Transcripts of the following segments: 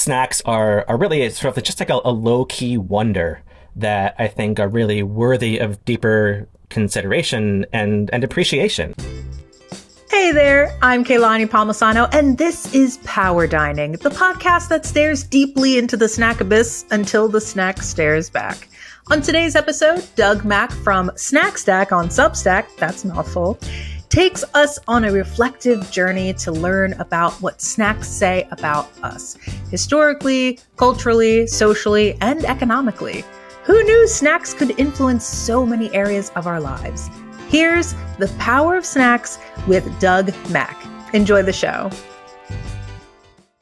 snacks are really sort of just like a low-key wonder that I think are really worthy of deeper consideration and appreciation. Hey there, I'm Kae Lani Palmisano, and this is Power Dining, the podcast that stares deeply into the snack abyss until the snack stares back. On today's episode, Doug Mack from Snack Stack on Substack, that's a mouthful, takes us on a reflective journey to learn about what snacks say about us, historically, culturally, socially, and economically. Who knew snacks could influence so many areas of our lives? Here's The Power of Snacks with Doug Mack. Enjoy the show.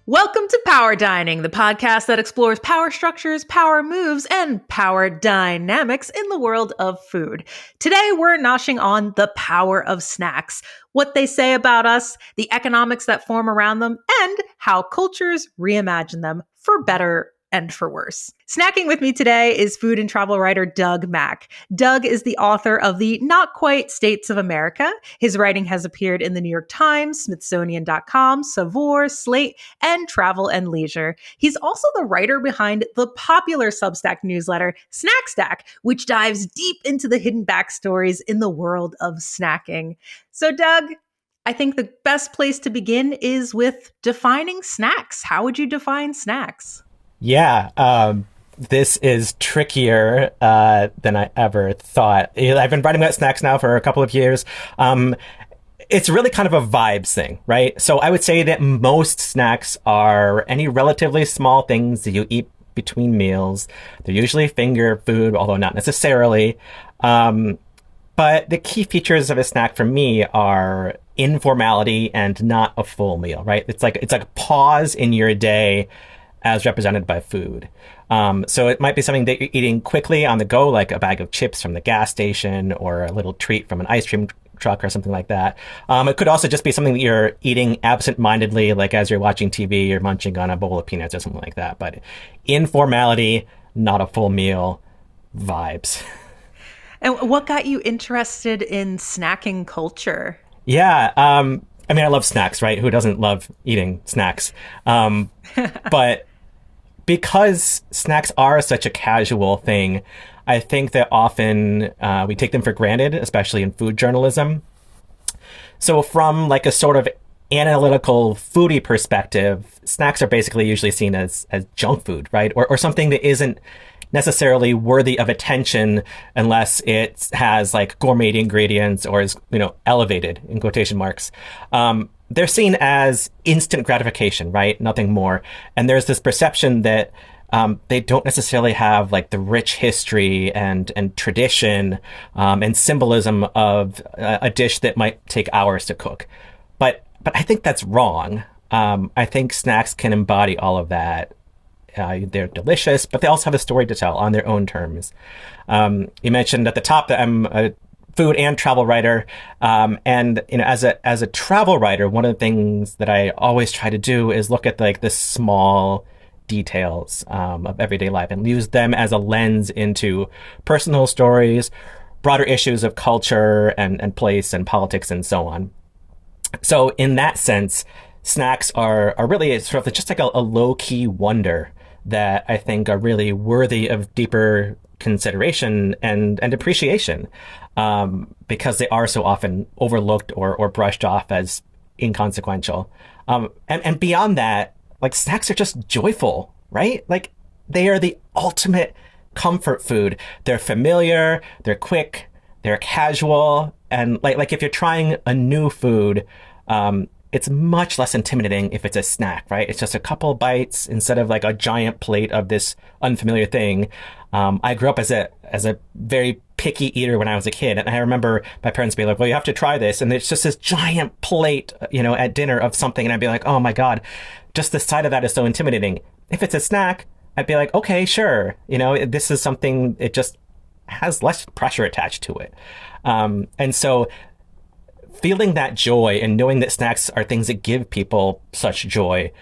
Welcome to Power Dining, the podcast that explores power structures, power moves, and power dynamics in the world of food. Today, we're noshing on the power of snacks, what they say about us, the economics that form around them, and how cultures reimagine them for better and for worse. Snacking with me today is food and travel writer Doug Mack. Doug is the author of the Not Quite States of America. His writing has appeared in the New York Times, Smithsonian.com, Saveur, Slate, and Travel and Leisure. He's also the writer behind the popular Substack newsletter Snack Stack, which dives deep into the hidden backstories in the world of snacking. So Doug, I think the best place to begin is with defining snacks. How would you define snacks? Yeah, this is trickier than I ever thought. I've been writing about snacks now for a couple of years. It's really kind of a vibes thing, right? So I would say that most snacks are any relatively small things that you eat between meals. They're usually finger food, although not necessarily. But the key features of a snack for me are informality and not a full meal, right? It's like a pause in your day as represented by food. So it might be something that you're eating quickly on the go, like a bag of chips from the gas station or a little treat from an ice cream truck or something like that. It could also just be something that you're eating absent-mindedly, like as you're watching TV, you're munching on a bowl of peanuts or something like that. But informality, not a full meal, vibes. And what got you interested in snacking culture? Yeah, I mean, I love snacks, right? Who doesn't love eating snacks? But because snacks are such a casual thing, I think that often we take them for granted, especially in food journalism. So from like a sort of analytical foodie perspective, snacks are basically usually seen as junk food, right? Or something that isn't necessarily worthy of attention unless it has like gourmet ingredients or is, elevated in quotation marks. They're seen as instant gratification, right? Nothing more. And there's this perception that they don't necessarily have like the rich history and tradition and symbolism of a dish that might take hours to cook. But I think that's wrong. I think snacks can embody all of that. They're delicious, but they also have a story to tell on their own terms. You mentioned at the top that I'm a food and travel writer. And, as a travel writer, one of the things that I always try to do is look at like the small details of everyday life and use them as a lens into personal stories, broader issues of culture and place and politics and so on. So in that sense, snacks are really sort of just like a low-key wonder that I think are really worthy of deeper consideration and appreciation, because they are so often overlooked or brushed off as inconsequential. And beyond that, like snacks are just joyful, right? Like they are the ultimate comfort food. They're familiar, they're quick, they're casual, and like if you're trying a new food, it's much less intimidating if it's a snack, right? It's just a couple bites instead of like a giant plate of this unfamiliar thing. I grew up as a very picky eater when I was a kid, and I remember my parents being like, "Well, you have to try this," and it's just this giant plate, at dinner of something, and I'd be like, "Oh my God, just the sight of that is so intimidating." If it's a snack, I'd be like, "Okay, sure, this is something. It just has less pressure attached to it," and so feeling that joy and knowing that snacks are things that give people such joy,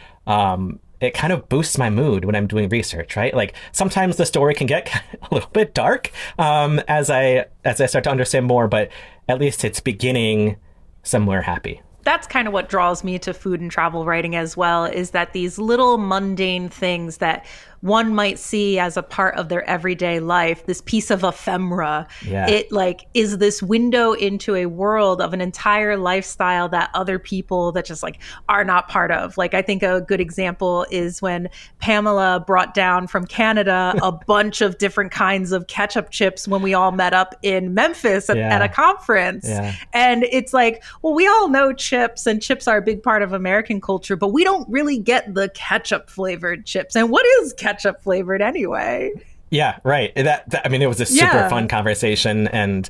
it kind of boosts my mood when I'm doing research, right? Like sometimes the story can get a little bit dark as I start to understand more, but at least it's beginning somewhere happy. that's kind of what draws me to food and travel writing as well, is that these little mundane things that one might see as a part of their everyday life, this piece of ephemera, Yeah. it like is this window into a world of an entire lifestyle that other people that just like are not part of. Like I think a good example is when Pamela brought down from Canada a bunch of different kinds of ketchup chips when we all met up in Memphis at a conference. Yeah. And it's like, well, we all know chips, and chips are a big part of American culture, but we don't really get the ketchup flavored chips. And what is ketchup flavored anyway? Yeah, right. I mean, it was a super fun conversation, and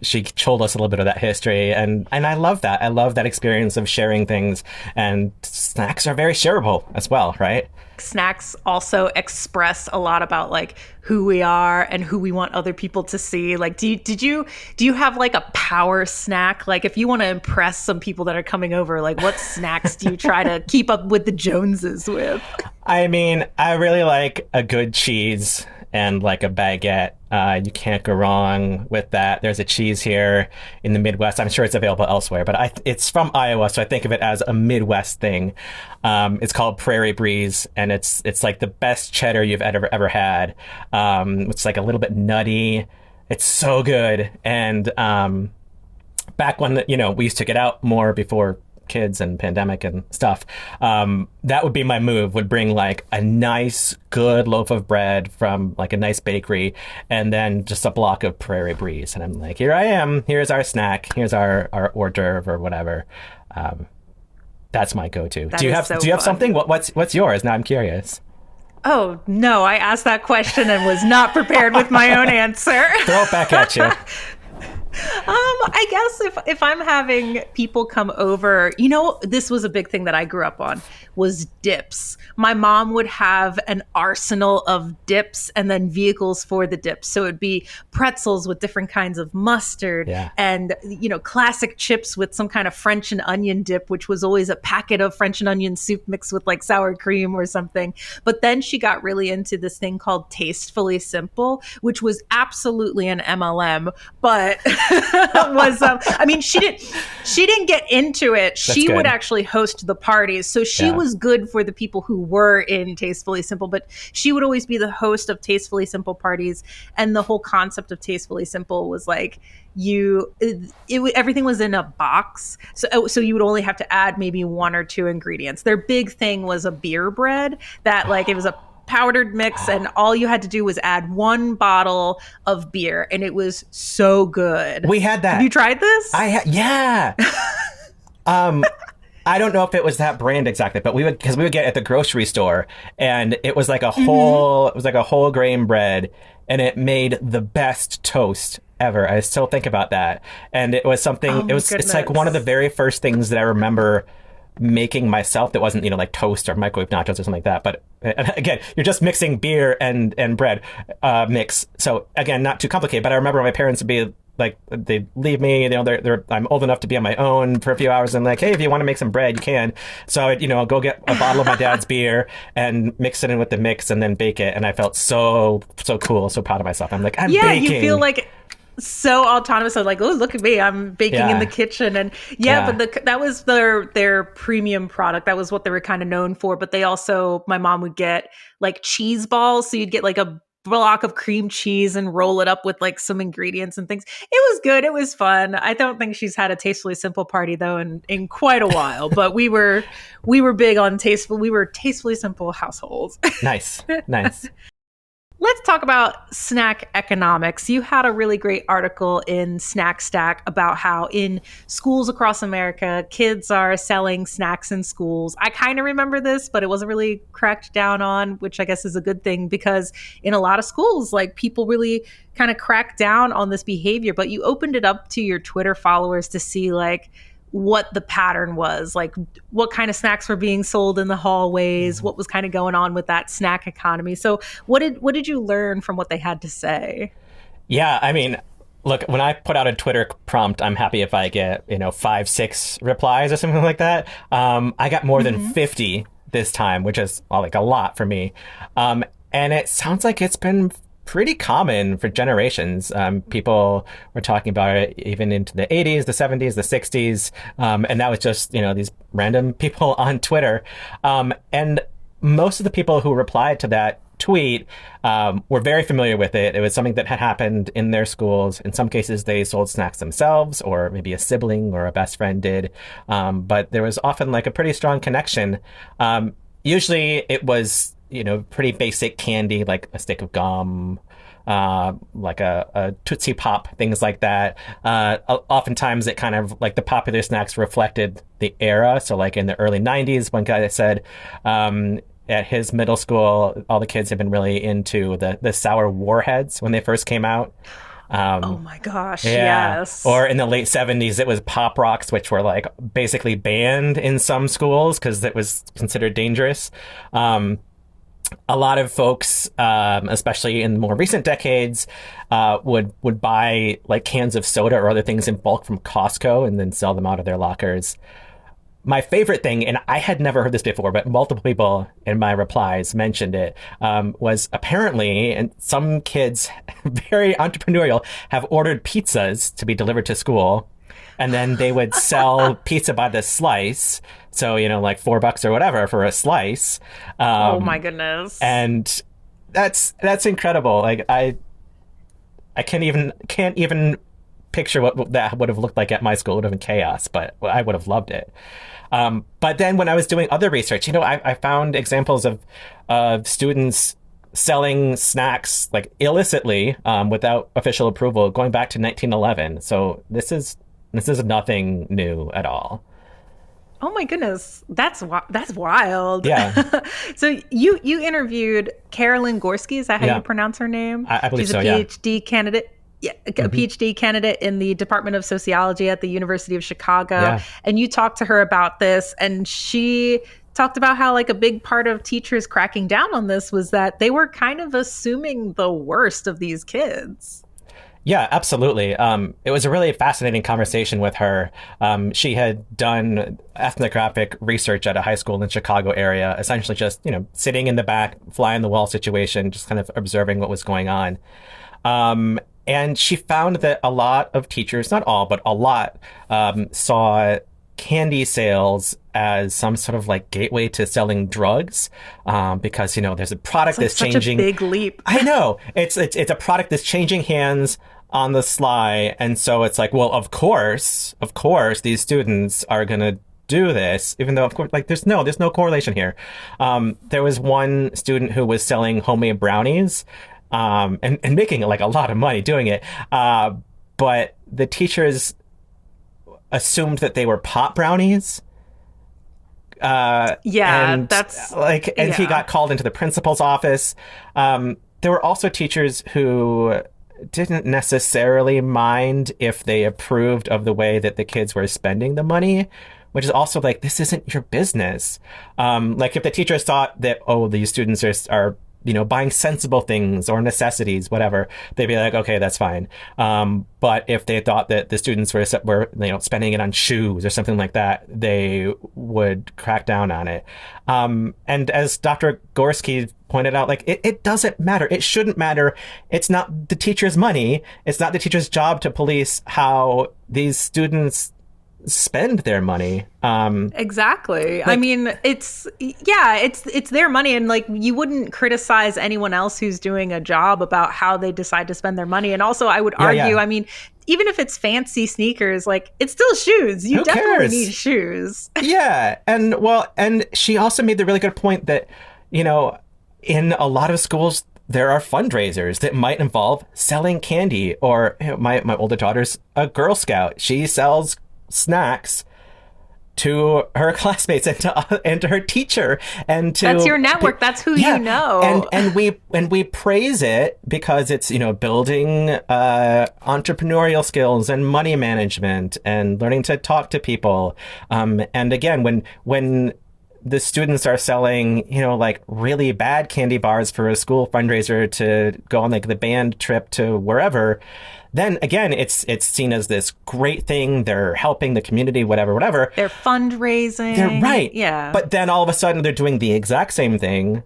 she told us a little bit of that history, and I love that. I love that experience of sharing things, and snacks are very shareable as well, right? Snacks also express a lot about like who we are and who we want other people to see. Like, do you have like a power snack? Like, if you want to impress some people that are coming over, like, what snacks do you try to keep up with the Joneses with? I mean, I really like a good cheese and like a baguette. You can't go wrong with that. There's a cheese here in the Midwest. I'm sure it's available elsewhere, but it's from Iowa, so I think of it as a Midwest thing. It's called Prairie Breeze, and it's like the best cheddar you've ever had. It's like a little bit nutty. It's so good. And back when we used to get out more before kids and pandemic and stuff, that would be my move. Would bring like a nice good loaf of bread from like a nice bakery, and then just a block of Prairie Breeze, and I'm like, here I am, here's our snack, here's our hors d'oeuvre or whatever. That's my go-to. Do you have something? What's yours? Now I'm curious. Oh no, I asked that question and was not prepared with my own answer. Throw it back at you. I guess if I'm having people come over, this was a big thing that I grew up on, was dips. My mom would have an arsenal of dips and then vehicles for the dips. So it'd be pretzels with different kinds of mustard and, classic chips with some kind of French and onion dip, which was always a packet of French and onion soup mixed with like sour cream or something. But then she got really into this thing called Tastefully Simple, which was absolutely an MLM, but was she didn't get into it. She would actually host the parties, so she was good for the people who were in Tastefully Simple, but she would always be the host of Tastefully Simple parties. And the whole concept of Tastefully Simple was like everything was in a box, so you would only have to add maybe one or two ingredients. Their big thing was a beer bread that like it was a powdered mix, and all you had to do was add one bottle of beer, and it was so good. We had that. Have you tried this? Yeah. I don't know if it was that brand exactly, but we would get it at the grocery store, and it was like a whole grain bread, and it made the best toast ever. I still think about that, and it was something. It's like one of the very first things that I remember making myself that wasn't like toast or microwave nachos or something like that. But again, you're just mixing beer and bread mix, so again, not too complicated. But I remember my parents would be like, they'd leave me, I'm old enough to be on my own for a few hours, and like, hey, if you want to make some bread, you can. So I'll go get a bottle of my dad's beer and mix it in with the mix and then bake it, and I felt so cool, so proud of myself. I'm like, I'm baking. You feel like so autonomous. I'm like, oh, look at me, I'm baking in the kitchen. And but that was their premium product. That was what they were kind of known for. But they also, my mom would get like cheese balls, so you'd get like a block of cream cheese and roll it up with like some ingredients and things. It was good. It was fun. I don't think she's had a Tastefully Simple party though in quite a while, but we were big on we were Tastefully Simple households. Nice. Let's talk about snack economics. You had a really great article in Snack Stack about how in schools across America, kids are selling snacks in schools. I kind of remember this, but it wasn't really cracked down on, which I guess is a good thing, because in a lot of schools, like, people really kind of crack down on this behavior. But you opened it up to your Twitter followers to see like what the pattern was, like what kind of snacks were being sold in the hallways, what was kind of going on with that snack economy. So what did you learn from what they had to say? Yeah, I mean, look, when I put out a Twitter prompt, I'm happy if I get 5-6 replies or something like that. I got more than 50 this time, which is like a lot for me. And it sounds like it's been pretty common for generations. People were talking about it even into the 80s, the 70s, the 60s. And that was just, these random people on Twitter. And most of the people who replied to that tweet were very familiar with it. It was something that had happened in their schools. In some cases, they sold snacks themselves, or maybe a sibling or a best friend did. But there was often like a pretty strong connection. Usually it was, pretty basic candy, like a stick of gum, like a Tootsie Pop, things like that. Oftentimes it kind of like the popular snacks reflected the era. So like in the early 90s, one guy said, at his middle school, all the kids had been really into the sour warheads when they first came out. Oh my gosh, Yeah. yes. Or in the late 70s, it was Pop Rocks, which were like basically banned in some schools because it was considered dangerous. A lot of folks, especially in more recent decades, would buy like cans of soda or other things in bulk from Costco and then sell them out of their lockers. My favorite thing, and I had never heard this before, but multiple people in my replies mentioned it, was apparently, and some kids, very entrepreneurial, have ordered pizzas to be delivered to school, and then they would sell pizza by the slice. So, like $4 or whatever for a slice. Oh my goodness. And that's incredible. Like I can't even picture what that would have looked like at my school. It would have been chaos, but I would have loved it. But then when I was doing other research, I found examples of students selling snacks like illicitly, without official approval, going back to 1911. So this is nothing new at all. Oh my goodness, that's wild. Yeah. So you interviewed Carolyn Gorski, is that how you pronounce her name? I believe so. She's a PhD candidate. Yeah, a PhD candidate in the Department of Sociology at the University of Chicago. Yeah. And you talked to her about this, and she talked about how like a big part of teachers cracking down on this was that they were kind of assuming the worst of these kids. Yeah, absolutely. It was a really fascinating conversation with her. She had done ethnographic research at a high school in the Chicago area, essentially just, sitting in the back, fly on the wall situation, just kind of observing what was going on. And she found that a lot of teachers, not all, but a lot, saw candy sales as some sort of like gateway to selling drugs, because, there's a product that's such changing. A big leap. I know. It's a product that's changing hands on the sly. And so it's like, well, of course, these students are going to do this, even though, of course, like there's no correlation here. There was one student who was selling homemade brownies, and making like a lot of money doing it. But the teachers assumed that they were pot brownies. And that's like, and he got called into the principal's office. There were also teachers who didn't necessarily mind if they approved of the way that the kids were spending the money, which is also like, this isn't your business. Like if the teachers thought that, these students are buying sensible things or necessities, whatever, they'd be like, okay, that's fine. But if they thought that the students were spending it on shoes or something like that, they would crack down on it. And as Dr. Gorski pointed out, like it doesn't matter. It shouldn't matter. It's not the teacher's money. It's not the teacher's job to police how these students spend their money. Exactly. Like, I mean, it's their money, and like you wouldn't criticize anyone else who's doing a job about how they decide to spend their money. And also I would argue, I mean, even if it's fancy sneakers, like it's still shoes. You definitely need shoes. Yeah. And she also made the really good point that, in a lot of schools, there are fundraisers that might involve selling candy, or my older daughter's a Girl Scout. She sells snacks to her classmates and to her teacher, and to that's your network. That's who you know. And we praise it because it's building entrepreneurial skills and money management and learning to talk to people. And again, when the students are selling, like really bad candy bars for a school fundraiser to go on like the band trip to wherever, then again, it's seen as this great thing. They're helping the community, whatever. They're fundraising. They're right. Yeah. But then all of a sudden they're doing the exact same thing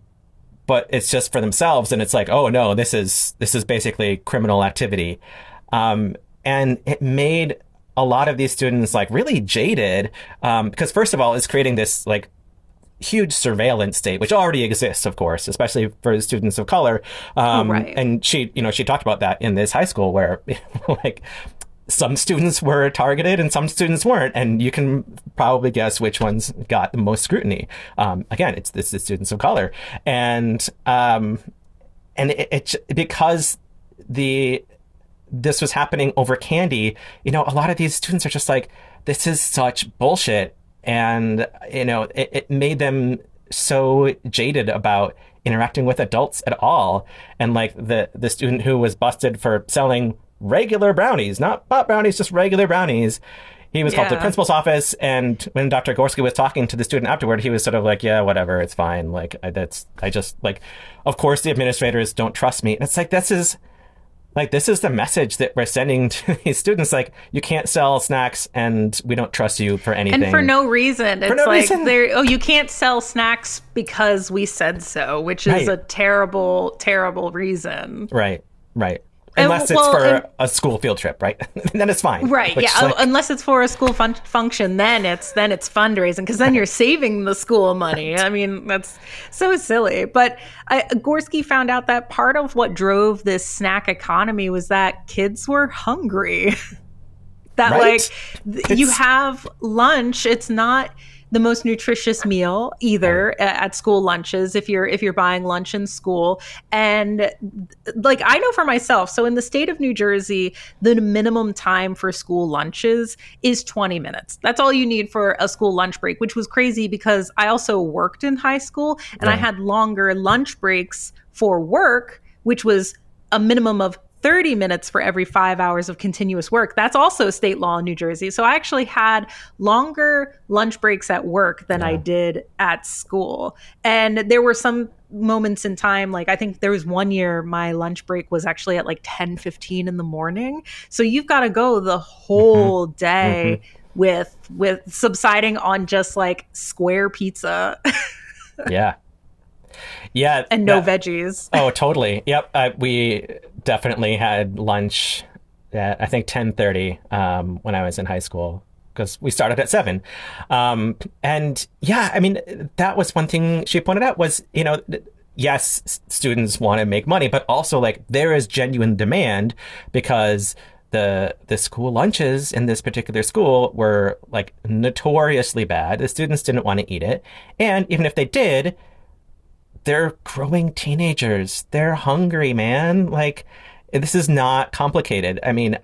but it's just for themselves, and it's like, oh no, this is basically criminal activity. And it made a lot of these students like really jaded, because first of all, it's creating this like huge surveillance state, which already exists, of course, especially for students of color. Right. And she talked about that in this high school where like some students were targeted and some students weren't. And you can probably guess which ones got the most scrutiny. Again, it's the students of color. And it because this was happening over candy, a lot of these students are just like, this is such bullshit. And, it made them so jaded about interacting with adults at all. And like the student who was busted for selling regular brownies, not pot brownies, just regular brownies, he was called to the principal's office. And when Dr. Gorski was talking to the student afterward, he was sort of like, yeah, whatever, it's fine. Like, of course the administrators don't trust me. And it's like, this is the message that we're sending to these students. Like, you can't sell snacks and we don't trust you for anything. And for no reason. It's you can't sell snacks because we said so, which is a terrible, terrible reason. Right. Unless it's for a school field trip, right? Then it's fine. Right. Yeah. Unless it's for a school function, then it's fundraising, because then you're saving the school money. I mean, that's so silly. But Gorski found out that part of what drove this snack economy was that kids were hungry. That right? You have lunch. It's not the most nutritious meal either at school lunches if you're buying lunch in school. And like, I know for myself, so in the state of New Jersey, the minimum time for school lunches is 20 minutes. That's all you need for a school lunch break, which was crazy because I also worked in high school and I had longer lunch breaks for work, which was a minimum of 30 minutes for every 5 hours of continuous work. That's also state law in New Jersey. So I actually had longer lunch breaks at work than I did at school. And there were some moments in time, like I think there was one year my lunch break was actually at like 10:15 in the morning. So you've got to go the whole day with subsiding on just like square pizza. Yeah. And no veggies. Oh, totally. Yep. We definitely had lunch at, I think, 10:30 when I was in high school, because we started at 7. And yeah, I mean, that was one thing she pointed out was, yes, students want to make money, but also like there is genuine demand because the school lunches in this particular school were like notoriously bad. The students didn't want to eat it. And even if they did, they're growing teenagers. They're hungry, man. Like, this is not complicated. I mean,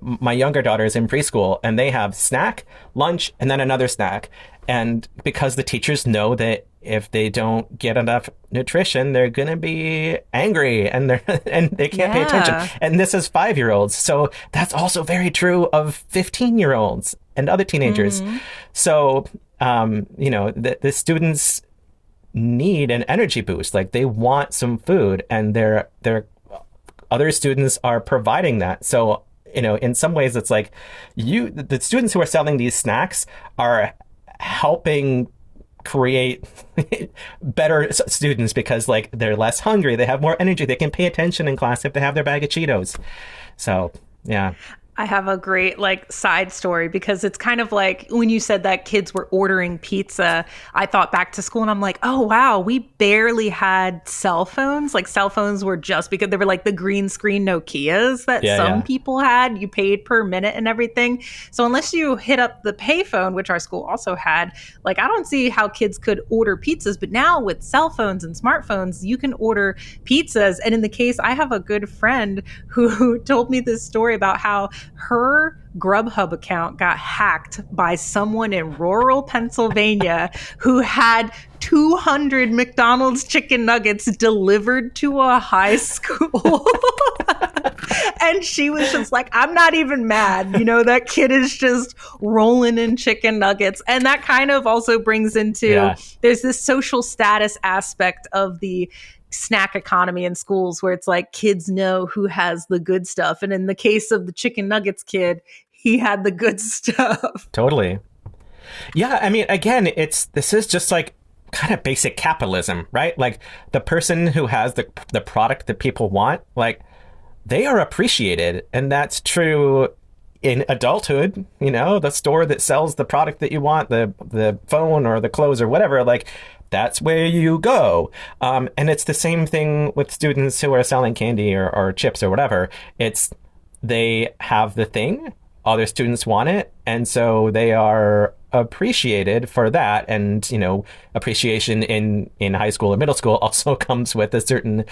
my younger daughter is in preschool and they have snack, lunch, and then another snack. And because the teachers know that if they don't get enough nutrition, they're going to be angry and they can't pay attention. And this is 5-year-olds. So that's also very true of 15-year-olds and other teenagers. So, the students need an energy boost. Like, they want some food, and their other students are providing that. So, in some ways it's like the students who are selling these snacks are helping create better students because like they're less hungry, they have more energy, they can pay attention in class if they have their bag of Cheetos. So, yeah. I have a great like side story because it's kind of like when you said that kids were ordering pizza, I thought back to school and I'm like, oh, wow, we barely had cell phones. Like cell phones were just because they were like the green screen Nokias that some people had. You paid per minute and everything. So unless you hit up the payphone, which our school also had, like I don't see how kids could order pizzas. But now with cell phones and smartphones, you can order pizzas. And in the case, I have a good friend who told me this story about how her Grubhub account got hacked by someone in rural Pennsylvania who had 200 McDonald's chicken nuggets delivered to a high school. And she was just like, I'm not even mad. That kid is just rolling in chicken nuggets. And that kind of also brings into, there's this social status aspect of the snack economy in schools where it's like kids know who has the good stuff. And in the case of the chicken nuggets kid, he had the good stuff. Totally. Yeah. I mean, again, this is just like kind of basic capitalism, right? Like the person who has the product that people want, like they are appreciated, and that's true in adulthood. You know, the store that sells the product that you want, the phone or the clothes or whatever, like that's where you go. And it's the same thing with students who are selling candy or chips or whatever. It's they have the thing, other students want it, and so they are appreciated for that. And appreciation in high school or middle school also comes with a certain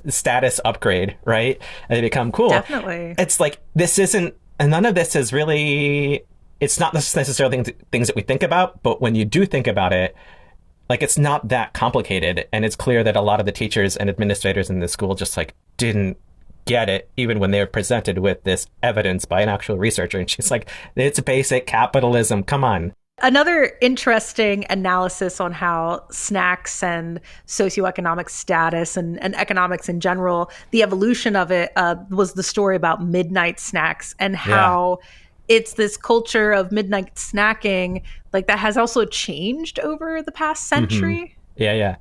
status upgrade, right? And they become cool. Definitely. It's like this isn't, and none of this is really, it's not necessarily things that we think about, but when you do think about it, like it's not that complicated. And it's clear that a lot of the teachers and administrators in the school just like didn't get it, even when they were presented with this evidence by an actual researcher. And she's like, it's basic capitalism. Come on. Another interesting analysis on how snacks and socioeconomic status and economics in general, the evolution of it, was the story about midnight snacks and how it's this culture of midnight snacking, like that has also changed over the past century. Mm-hmm. Yeah.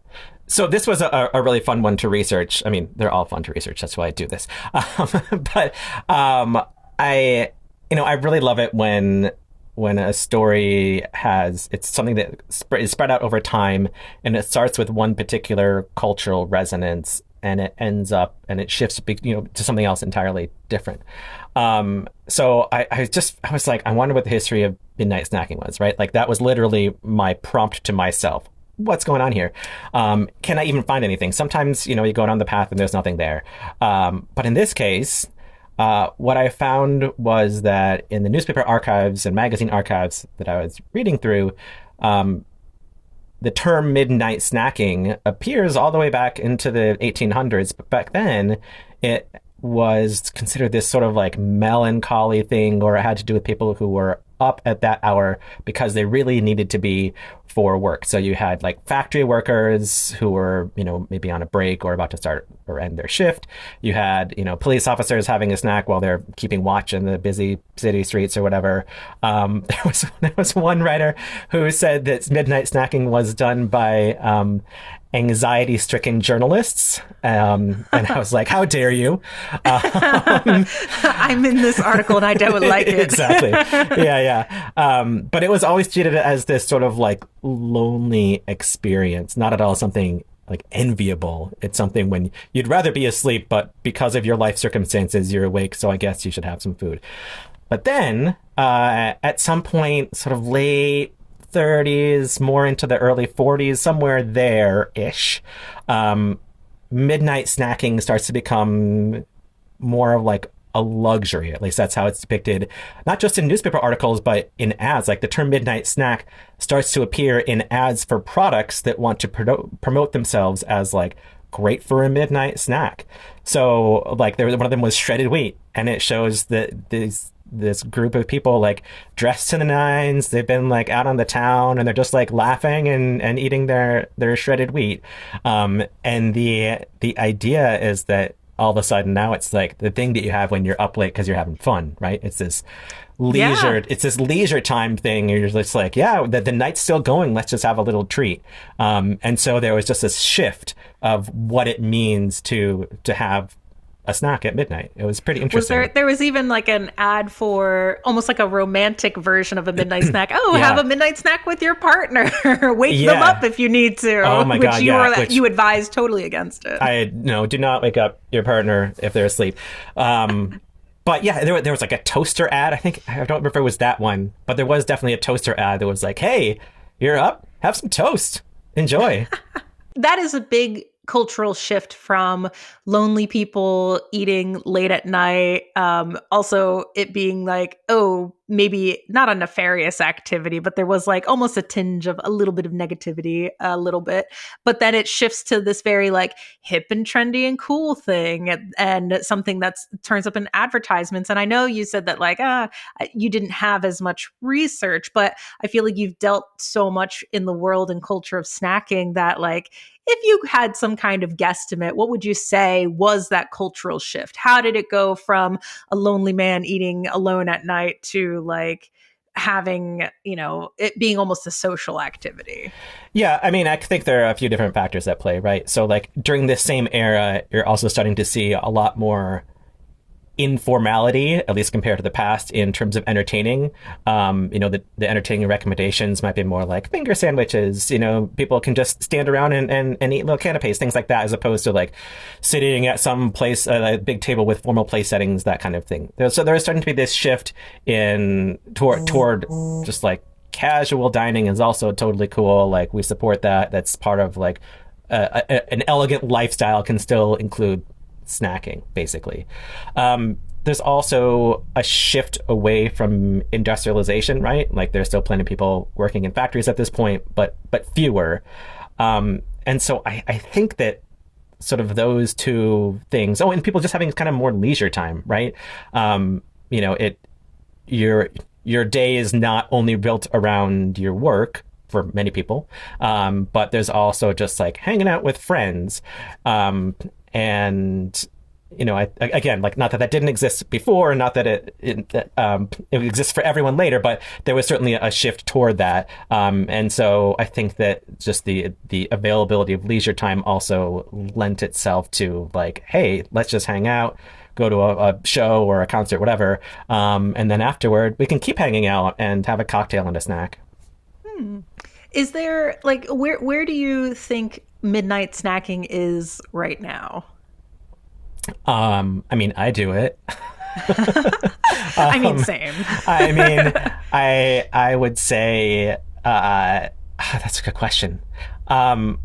So this was a really fun one to research. I mean, they're all fun to research. That's why I do this. But I really love it when a story it's something that is spread out over time, and it starts with one particular cultural resonance, and it ends up and it shifts, to something else entirely different. So I was like, I wonder what the history of midnight snacking was, right? Like that was literally my prompt to myself. What's going on here? Can I even find anything? Sometimes, you go down the path and there's nothing there. But in this case, what I found was that in the newspaper archives and magazine archives that I was reading through, the term midnight snacking appears all the way back into the 1800s. But back then, it was considered this sort of like melancholy thing, or it had to do with people who were up at that hour because they really needed to be for work. So you had like factory workers who were, maybe on a break or about to start or end their shift. You had, police officers having a snack while they're keeping watch in the busy city streets or whatever. There was one writer who said that midnight snacking was done by anxiety-stricken journalists. And I was like, how dare you? I'm in this article and I don't like it. Exactly. Yeah. But it was always treated as this sort of like lonely experience, not at all something like enviable. It's something when you'd rather be asleep, but because of your life circumstances, you're awake. So I guess you should have some food. But then at some point, sort of late 30s, more into the early 40s, somewhere there-ish, midnight snacking starts to become more of like a luxury. At least that's how it's depicted, not just in newspaper articles, but in ads. Like the term midnight snack starts to appear in ads for products that want to promote themselves as like great for a midnight snack. So like one of them was shredded wheat, and it shows that this group of people like dressed to the nines. They've been like out on the town and they're just like laughing and eating their shredded wheat. And the idea is that all of a sudden now it's like the thing that you have when you're up late because you're having fun, right? It's this leisure time thing. You're just like, the night's still going. Let's just have a little treat. And so there was just this shift of what it means to have a snack at midnight. It was pretty interesting. There was even like an ad for almost like a romantic version of a midnight snack. Oh, have a midnight snack with your partner. Wake them up if you need to. Oh my God, you advise totally against it. Do not wake up your partner if they're asleep. But yeah, there was like a toaster ad. I don't remember if it was that one, but there was definitely a toaster ad that was like, hey, you're up, have some toast, enjoy. That is a big cultural shift from lonely people eating late at night. Also, it being like, oh, maybe not a nefarious activity, but there was like almost a tinge of a little bit of negativity, a little bit. But then it shifts to this very like hip and trendy and cool thing, and something that turns up in advertisements. And I know you said that like, you didn't have as much research, but I feel like you've dealt so much in the world and culture of snacking that like, if you had some kind of guesstimate, what would you say was that cultural shift? How did it go from a lonely man eating alone at night to like having, it being almost a social activity? Yeah, I mean, I think there are a few different factors at play, right? So, like, during this same era, you're also starting to see a lot more informality, at least compared to the past, in terms of entertaining. The entertaining recommendations might be more like finger sandwiches. People can just stand around and eat little canapes, things like that, as opposed to like sitting at some place at a big table with formal place settings, that kind of thing. So there's starting to be this shift toward just like casual dining is also totally cool. Like, we support that. That's part of like an elegant lifestyle can still include snacking, basically. There's also a shift away from industrialization, right? Like, there's still plenty of people working in factories at this point, but fewer. And so I think that sort of those two things. Oh, and people just having kind of more leisure time, right? Your day is not only built around your work for many people, but there's also just like hanging out with friends. And again, like, not that didn't exist before, not that it exists for everyone later, but there was certainly a shift toward that. And so I think that just the availability of leisure time also lent itself to like, hey, let's just hang out, go to a show or a concert, whatever, and then afterward we can keep hanging out and have a cocktail and a snack. Is there like where do you think midnight snacking is right now? I mean, I do it. I mean, same. I mean, I would say that's a good question. I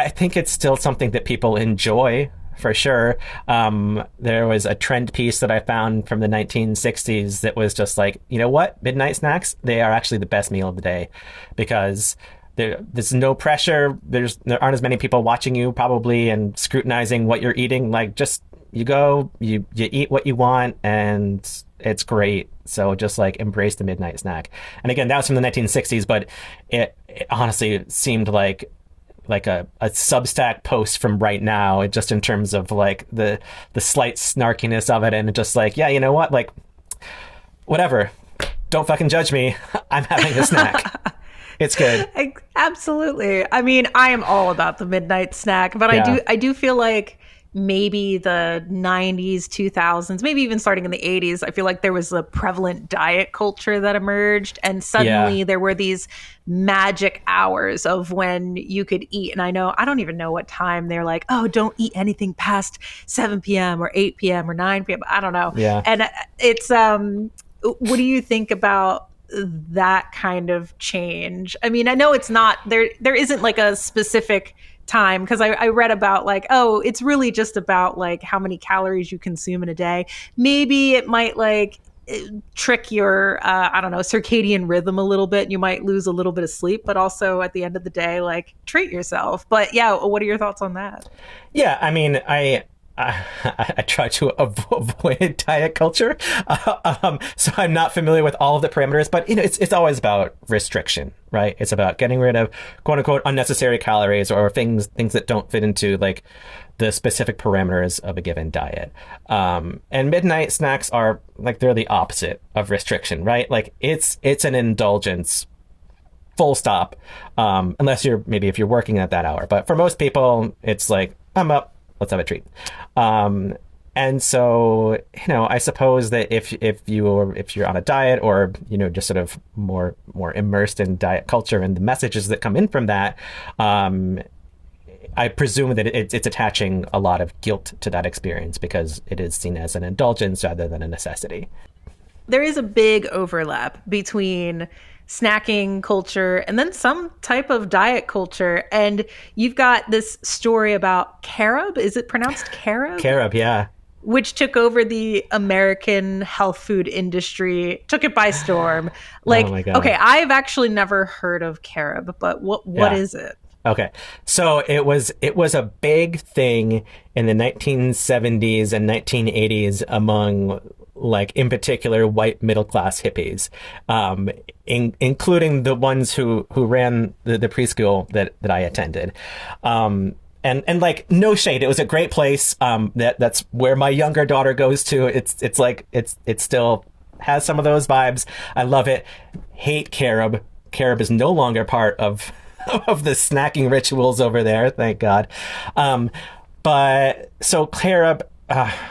think it's still something that people enjoy, for sure. There was a trend piece that I found from the 1960s that was just like, you know what? Midnight snacks, they are actually the best meal of the day, because there's no pressure. There aren't as many people watching you probably and scrutinizing what you're eating. Like, just you go, you eat what you want, and it's great. So just like embrace the midnight snack. And again, that was from the 1960s, but it honestly seemed like a Substack post from right now, just in terms of like the slight snarkiness of it, and just like, yeah, you know what, like, whatever, don't fucking judge me. I'm having a snack. It's good. Absolutely. I mean, I am all about the midnight snack, but yeah. I do feel like maybe the 90s, 2000s, maybe even starting in the 80s, I feel like there was a prevalent diet culture that emerged, and suddenly there were these magic hours of when you could eat. And I don't even know what time they're like, oh, don't eat anything past 7 p.m. or 8 p.m. or 9 p.m. I don't know. Yeah. And it's, what do you think about that kind of change? I mean, I know it's not there isn't like a specific time, because I read about like, oh, it's really just about like how many calories you consume in a day. Maybe it might like trick your I don't know, circadian rhythm a little bit. You might lose a little bit of sleep, but also at the end of the day, like, treat yourself. But yeah, what are your thoughts on that? Yeah, I mean, I try to avoid diet culture, so I'm not familiar with all of the parameters. But it's always about restriction, right? It's about getting rid of quote unquote unnecessary calories or things that don't fit into like the specific parameters of a given diet. And midnight snacks are like, they're the opposite of restriction, right? Like, it's an indulgence. Full stop. Unless if you're working at that hour. But for most people, it's like, I'm up, let's have a treat. And so, I suppose that if you're on a diet, or, just sort of more immersed in diet culture and the messages that come in from that, I presume that it's attaching a lot of guilt to that experience, because it is seen as an indulgence rather than a necessity. There is a big overlap between snacking culture and then some type of diet culture. And you've got this story about carob. Is it pronounced carob? Carob, yeah. Which took over the American health food industry, took it by storm. Like, oh my God. Okay, I've actually never heard of carob, but what is it? Okay, so it was a big thing in the 1970s and 1980s among, like, in particular, white middle class hippies, including the ones who ran the preschool that I attended. And like, no shade, it was a great place. That's where my younger daughter goes to. It's still has some of those vibes. I love it. Hate carob. Carob is no longer part of of the snacking rituals over there. Thank God. But so carob.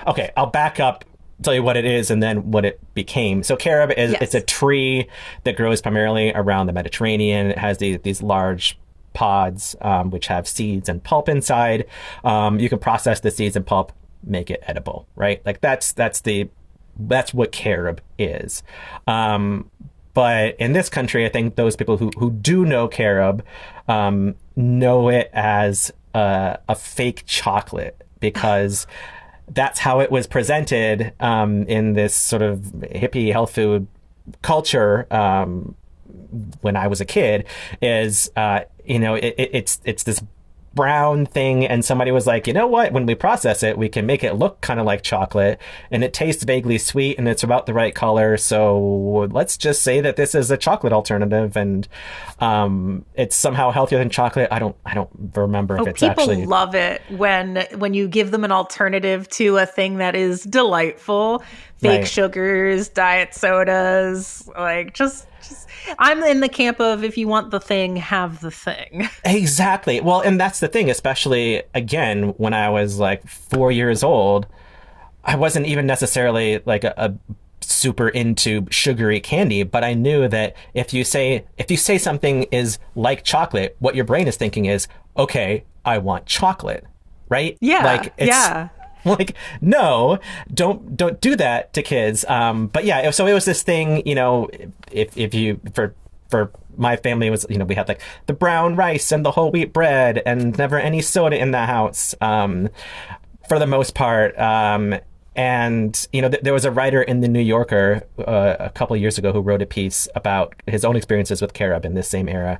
Okay, I'll back up, tell you what it is and then what it became. So carob is Yes. it's a tree that grows primarily around the Mediterranean. It has these large pods which have seeds and pulp inside. You can process the seeds and pulp, make it edible, right? Like that's what carob is. But in this country, I think those people who do know carob know it as a fake chocolate because that's how it was presented in this sort of hippie health food culture when I was a kid. Is it's this brown thing, and somebody was like, you know what, when we process it we can make it look kind of like chocolate and it tastes vaguely sweet and it's about the right color, so let's just say that this is a chocolate alternative, and it's somehow healthier than chocolate. I don't remember if it's People actually love it when you give them an alternative to a thing that is delightful. Fake right. sugars, diet sodas, like just I'm in the camp of if you want the thing, have the thing. Exactly. Well, and that's the thing, especially again, when I was like 4 years old, I wasn't even necessarily like a super into sugary candy, but I knew that if you say something is like chocolate, what your brain is thinking is, okay, I want chocolate, right? Yeah. Like it's yeah. like, no, don't do that to kids. But yeah, so it was this thing, if you for my family, it was, we had like the brown rice and the whole wheat bread and never any soda in the house, for the most part. And there was a writer in the New Yorker a couple of years ago who wrote a piece about his own experiences with carob in this same era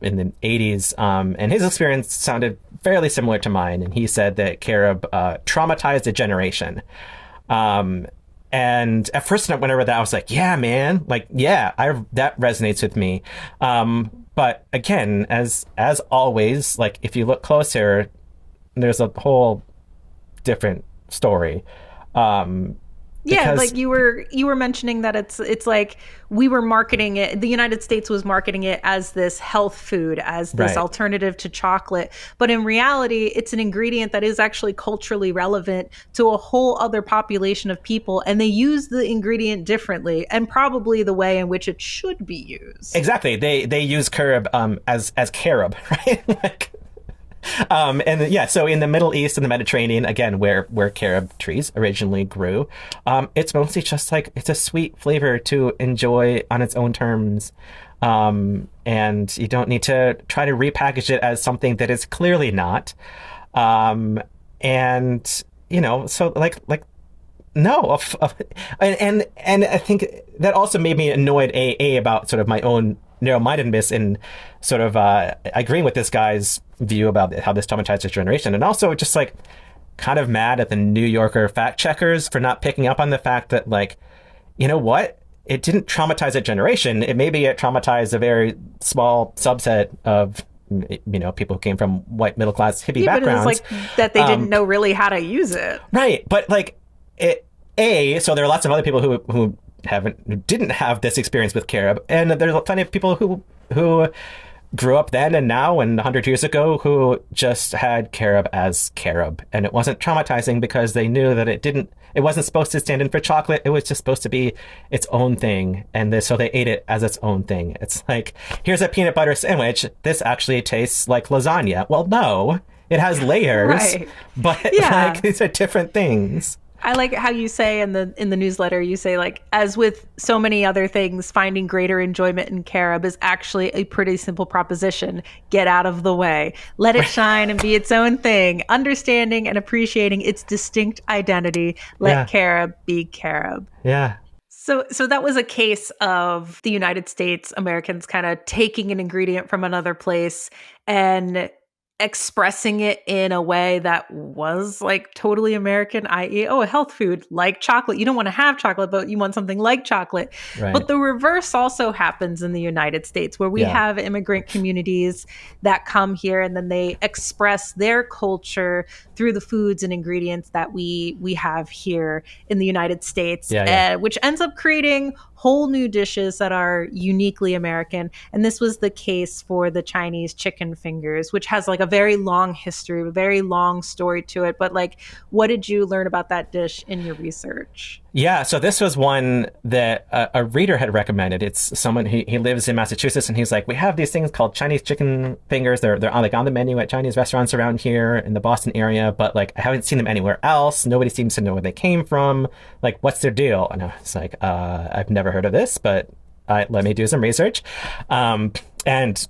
in the 80s, and his experience sounded fairly similar to mine. And he said that carob traumatized a generation. And at first, when I read that, I was like, yeah, man, like, yeah, that resonates with me. But again, as always, like, if you look closer, there's a whole different story. Yeah, Because, like you were mentioning that it's like we were marketing it. The United States was marketing it as this health food, as this right. alternative to chocolate. But in reality, it's an ingredient that is actually culturally relevant to a whole other population of people, and they use the ingredient differently, and probably the way in which it should be used. Exactly. They use carob as carob, right? Like, and yeah, so in the Middle East and the Mediterranean, again, where carob trees originally grew, it's mostly just like it's a sweet flavor to enjoy on its own terms. And you don't need to try to repackage it as something that is clearly not. And so like no, and I think that also made me annoyed about sort of my own narrow-mindedness in sort of agreeing with this guy's view about how this traumatized his generation, and also just like kind of mad at the New Yorker fact checkers for not picking up on the fact that, like, you know what? It didn't traumatize a generation. It traumatized a very small subset of people who came from white middle class hippie backgrounds. But it's like that they didn't know really how to use it. Right, but like so there are lots of other people who didn't have this experience with carob, and there's plenty of people who grew up then and now and 100 years ago who just had carob as carob, and it wasn't traumatizing because they knew that it wasn't supposed to stand in for chocolate. It was just supposed to be its own thing, and so they ate it as its own thing. It's like, here's a peanut butter sandwich. This actually tastes like lasagna. Well, no, it has layers, Right. but Yeah. like these are different things. I like how you say in the newsletter, you say, like, as with so many other things, finding greater enjoyment in carob is actually a pretty simple proposition. Get out of the way. Let it shine and be its own thing. Understanding and appreciating its distinct identity. Let carob be carob. Yeah. So that was a case of the United States, Americans kind of taking an ingredient from another place and expressing it in a way that was like totally American, i.e., oh, a health food like chocolate. You don't want to have chocolate, but you want something like chocolate. Right. But the reverse also happens in the United States, where we Yeah. have immigrant communities that come here and then they express their culture through the foods and ingredients that we have here in the United States, Yeah. Yeah. which ends up creating whole new dishes that are uniquely American. And this was the case for the Chinese chicken fingers, which has like a very long history, a very long story to it. But like, what did you learn about that dish in your research? Yeah, so this was one that a reader had recommended. It's someone he lives in Massachusetts, and he's like, we have these things called Chinese chicken fingers. They're on, like on the menu at Chinese restaurants around here in the Boston area, but like I haven't seen them anywhere else. Nobody seems to know where they came from. Like, what's their deal? And I was like, I've never heard of this, but let me do some research. And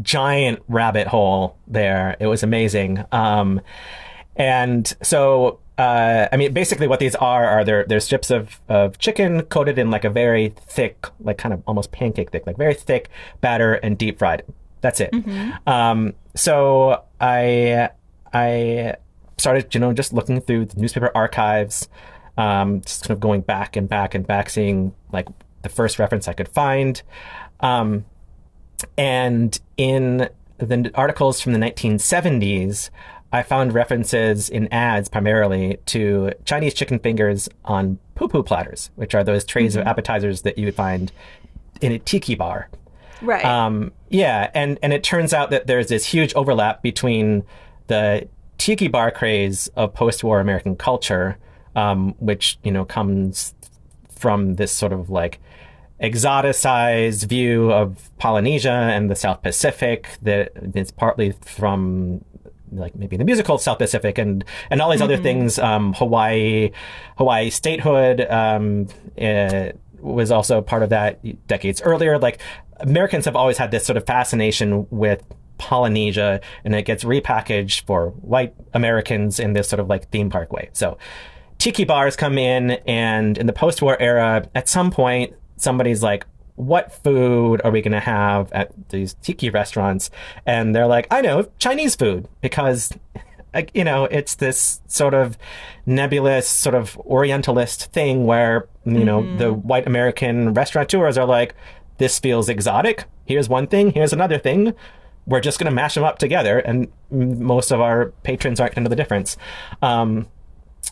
giant rabbit hole there. It was amazing. And so. I mean, basically what these are they're strips of chicken coated in like a very thick, like kind of almost pancake thick, like very thick batter and deep fried. That's it. So I started, just looking through the newspaper archives, just kind of going back and back and back, seeing like the first reference I could find. And in the articles from the 1970s, I found references in ads primarily to Chinese chicken fingers on poo-poo platters, which are those trays of appetizers that you would find in a tiki bar. Right. Yeah, and it turns out that there's this huge overlap between the tiki bar craze of post-war American culture, which, comes from this sort of like exoticized view of Polynesia and the South Pacific that is partly from like maybe the musical South Pacific and all these other things. Hawaii statehood was also part of that decades earlier. Like Americans have always had this sort of fascination with Polynesia, and it gets repackaged for white Americans in this sort of like theme park way. So tiki bars come in, and in the post-war era, at some point, somebody's like, what food are we going to have at these tiki restaurants? And they're like, I know, Chinese food, because, it's this sort of nebulous, sort of Orientalist thing where, the white American restaurateurs are like, this feels exotic. Here's one thing. Here's another thing. We're just going to mash them up together. And most of our patrons aren't going to know the difference.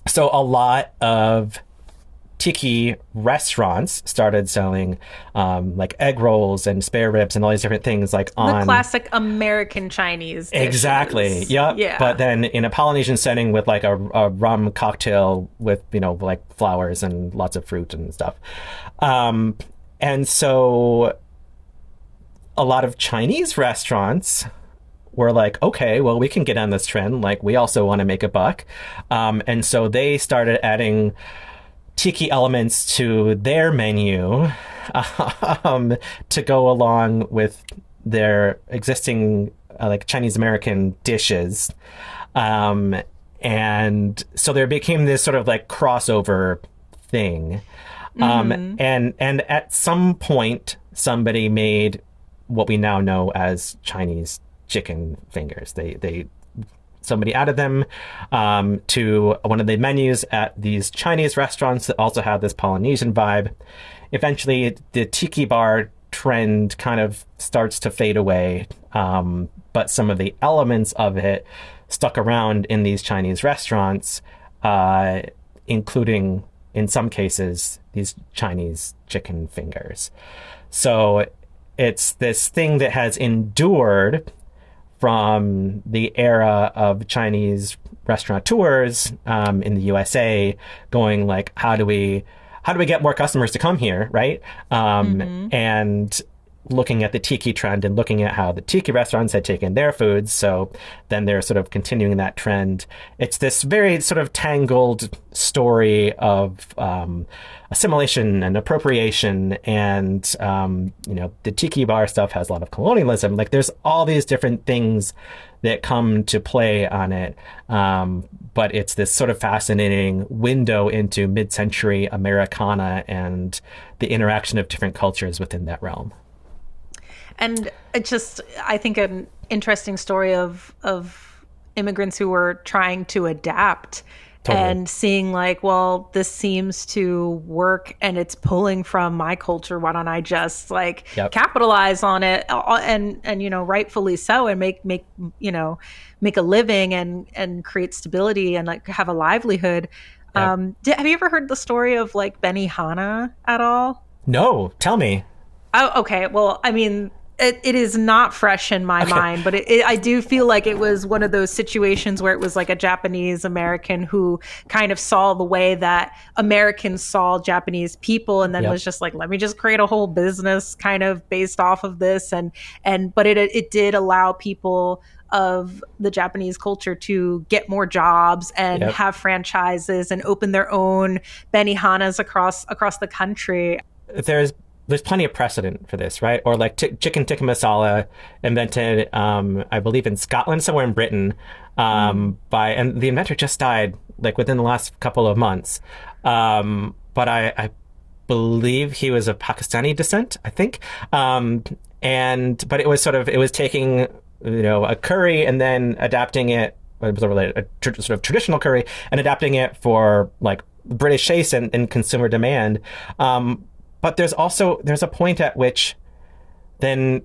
So a lot of tiki restaurants started selling like egg rolls and spare ribs and all these different things like on the classic American Chinese dishes. Exactly. Yep. Yeah. But then in a Polynesian setting with like a rum cocktail with, like flowers and lots of fruit and stuff. And so a lot of Chinese restaurants were like, okay, well, we can get on this trend. Like, we also want to make a buck. And so they started adding tiki elements to their menu to go along with their existing like Chinese American dishes. And so there became this sort of like crossover thing. And at some point, somebody made what we now know as Chinese chicken fingers. Somebody added them to one of the menus at these Chinese restaurants that also have this Polynesian vibe. Eventually, the tiki bar trend kind of starts to fade away, but some of the elements of it stuck around in these Chinese restaurants, including, in some cases, these Chinese chicken fingers. So it's this thing that has endured from the era of Chinese restaurateurs in the USA, going like, how do we get more customers to come here, right? And looking at the tiki trend and looking at how the tiki restaurants had taken their foods. So then they're sort of continuing that trend. It's this very sort of tangled story of assimilation and appropriation. And, the tiki bar stuff has a lot of colonialism. Like there's all these different things that come to play on it. But it's this sort of fascinating window into mid-century Americana and the interaction of different cultures within that realm. And I think an interesting story of immigrants who were trying to adapt Totally. and seeing like, well, this seems to work and it's pulling from my culture. Why don't I just like Yep. capitalize on it and rightfully so, and make a living and create stability and like have a livelihood. Yep. Have you ever heard the story of like Benihana at all? No, tell me. Oh, okay. Well, I mean, it is not fresh in my mind, but I do feel like it was one of those situations where it was like a Japanese American who kind of saw the way that Americans saw Japanese people, and then Yep. was just like, let me just create a whole business kind of based off of this, but it did allow people of the Japanese culture to get more jobs and Yep. have franchises and open their own Benihanas across the country. There's plenty of precedent for this, right? Or like chicken tikka masala, invented, I believe, in Scotland, somewhere in Britain, and the inventor just died like within the last couple of months. But I believe he was of Pakistani descent, I think. But it was taking a curry and then adapting it. It was a sort of traditional curry and adapting it for like British taste and consumer demand. But there's a point at which then,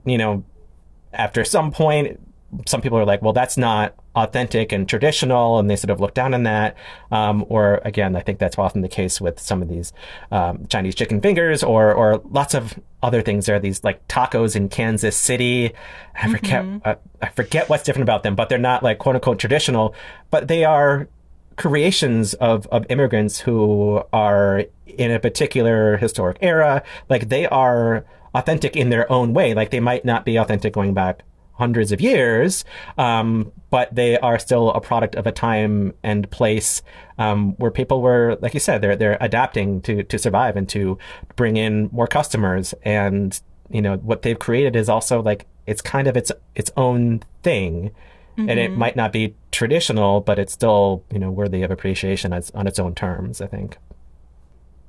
after some point, some people are like, well, that's not authentic and traditional, and they sort of look down on that. Or again, I think that's often the case with some of these Chinese chicken fingers or lots of other things. There are these like tacos in Kansas City. I forget what's different about them, but they're not like quote unquote traditional, but they are creations of immigrants who are in a particular historic era. Like they are authentic in their own way. Like they might not be authentic going back hundreds of years, but they are still a product of a time and place where people were, like you said, they're adapting to survive and to bring in more customers. And what they've created is also like it's kind of its own thing. And it might not be traditional, but it's still, worthy of appreciation on its own terms, I think.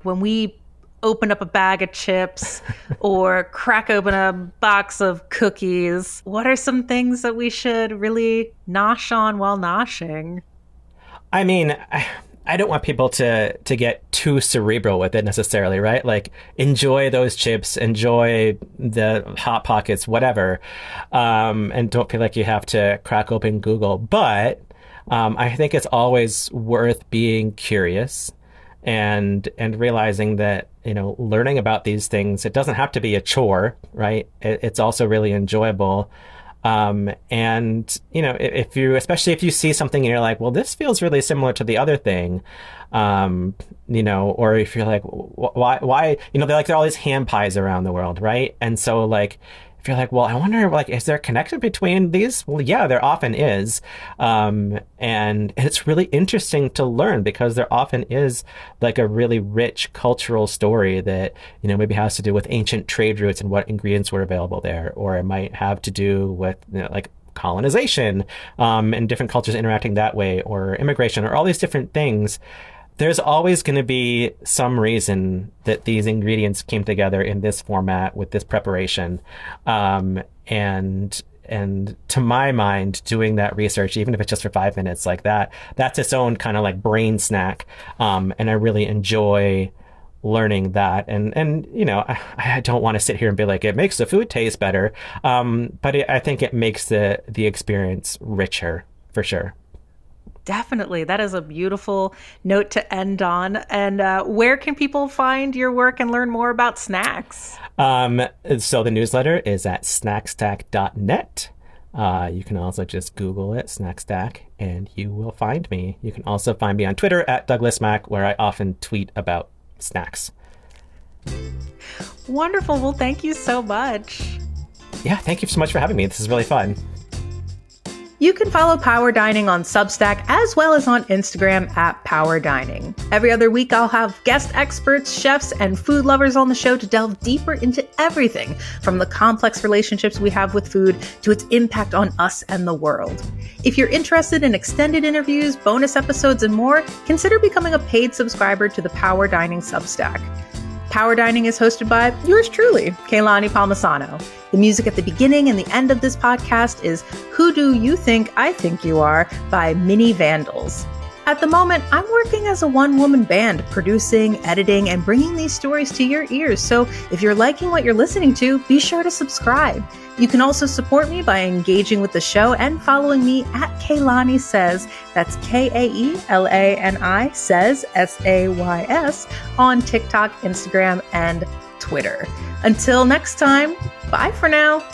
When we open up a bag of chips or crack open a box of cookies, what are some things that we should really nosh on while noshing? I mean, I don't want people to get too cerebral with it necessarily, right? Like, enjoy those chips, enjoy the Hot Pockets, whatever, and don't feel like you have to crack open Google. But I think it's always worth being curious and realizing that, learning about these things, it doesn't have to be a chore, right? It's also really enjoyable. Especially if you see something and you're like, well, this feels really similar to the other thing, or if you're like, why, there are all these ham pies around the world, right? And so like, if you're like, well, I wonder, like, is there a connection between these? Well, yeah, there often is. And it's really interesting to learn because there often is like a really rich cultural story that, maybe has to do with ancient trade routes and what ingredients were available there, or it might have to do with, like colonization, and different cultures interacting that way, or immigration, or all these different things. There's always going to be some reason that these ingredients came together in this format with this preparation. And to my mind, doing that research, even if it's just for 5 minutes like that, that's its own kind of like brain snack. And I really enjoy learning that. And I don't want to sit here and be like, it makes the food taste better. But I think it makes the experience richer, for sure. Definitely. That is a beautiful note to end on. And where can people find your work and learn more about snacks? So the newsletter is at snackstack.net. You can also just Google it, Snackstack, and you will find me. You can also find me on Twitter at Douglas Mack, where I often tweet about snacks. Wonderful. Well, thank you so much. Yeah, thank you so much for having me. This is really fun. You can follow Power Dining on Substack as well as on Instagram at Power Dining. Every other week, I'll have guest experts, chefs, and food lovers on the show to delve deeper into everything from the complex relationships we have with food to its impact on us and the world. If you're interested in extended interviews, bonus episodes, and more, consider becoming a paid subscriber to the Power Dining Substack. Power Dining is hosted by yours truly, Kae Lani Palmisano. The music at the beginning and the end of this podcast is Who Do You Think I Think You Are by Mini Vandals. At the moment, I'm working as a one-woman band, producing, editing, and bringing these stories to your ears. So if you're liking what you're listening to, be sure to subscribe. You can also support me by engaging with the show and following me at Kae Lani Says. That's Kaelani Says, Says, on TikTok, Instagram, and Twitter. Until next time, bye for now.